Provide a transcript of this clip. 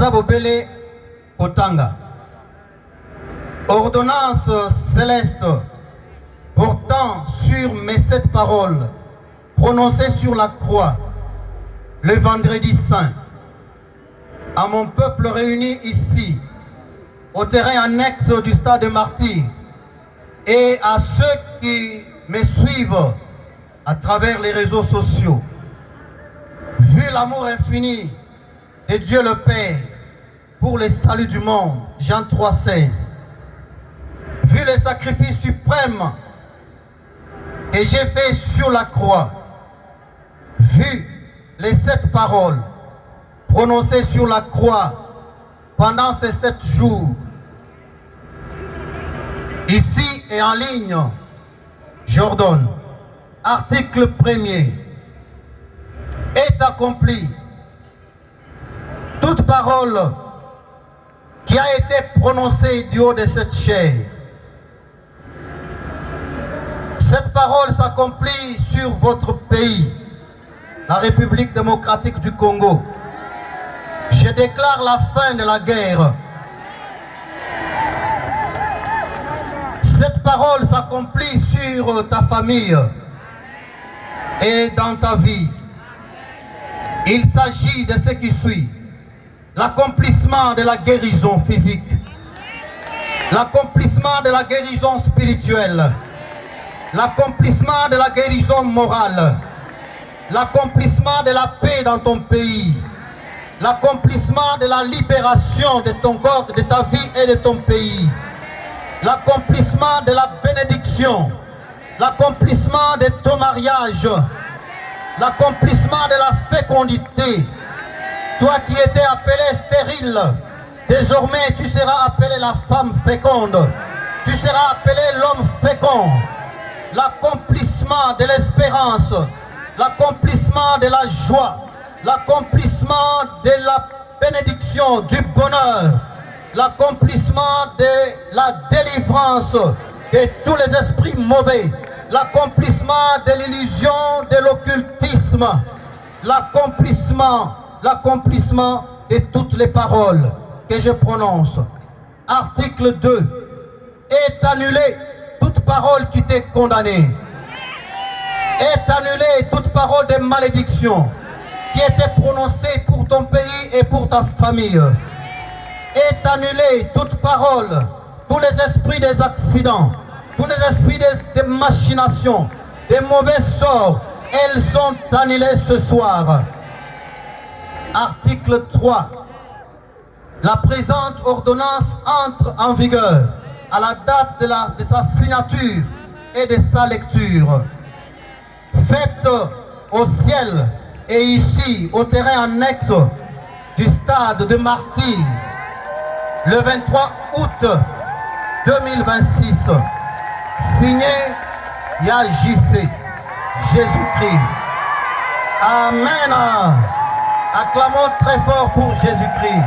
Nazabobele Otanga. Ordonnance céleste portant sur mes 7 paroles prononcées sur la croix le vendredi saint, à mon peuple réuni ici, au terrain annexe du stade de Martyrs, et à ceux qui me suivent à travers les réseaux sociaux. Vu l'amour infini de Dieu le Père pour le salut du monde, Jean 3,16, vu le sacrifice suprême que j'ai fait sur la croix, vu les 7 paroles prononcées sur la croix pendant ces 7 jours, ici et en ligne, j'ordonne, article 1er, est accompli toute parole qui a été prononcée du haut de cette chair. Cette parole s'accomplit sur votre pays, la République démocratique du Congo. Je déclare la fin de la guerre. Cette parole s'accomplit sur ta famille et dans ta vie. Il s'agit de ce qui suit: l'accomplissement de la guérison physique, l'accomplissement de la guérison spirituelle, l'accomplissement de la guérison morale, l'accomplissement de la paix dans ton pays, l'accomplissement de la libération de ton corps, de ta vie et de ton pays, l'accomplissement de la bénédiction, l'accomplissement de ton mariage, l'accomplissement de la fécondité. Toi qui étais appelé stérile, désormais tu seras appelé la femme féconde, tu seras appelé l'homme fécond. L'accomplissement de l'espérance, l'accomplissement de la joie, l'accomplissement de la bénédiction, du bonheur, l'accomplissement de la délivrance de tous les esprits mauvais, l'accomplissement de l'illusion, de l'occultisme, l'accomplissement de toutes les paroles que je prononce. Article 2. Est annulée toute parole qui t'est condamnée. Est annulée toute parole de malédiction qui était prononcée pour ton pays et pour ta famille. Est annulée toute parole, tous les esprits des accidents, tous les esprits des machinations, des mauvais sorts, elles sont annulées ce soir. Article 3. La présente ordonnance entre en vigueur à la date de sa signature et de sa lecture. Faite au ciel et ici au terrain annexe du stade de Martyrs le 23 août 2026. Signé Yajissé Jésus-Christ. Amen. Acclamons très fort pour Jésus-Christ.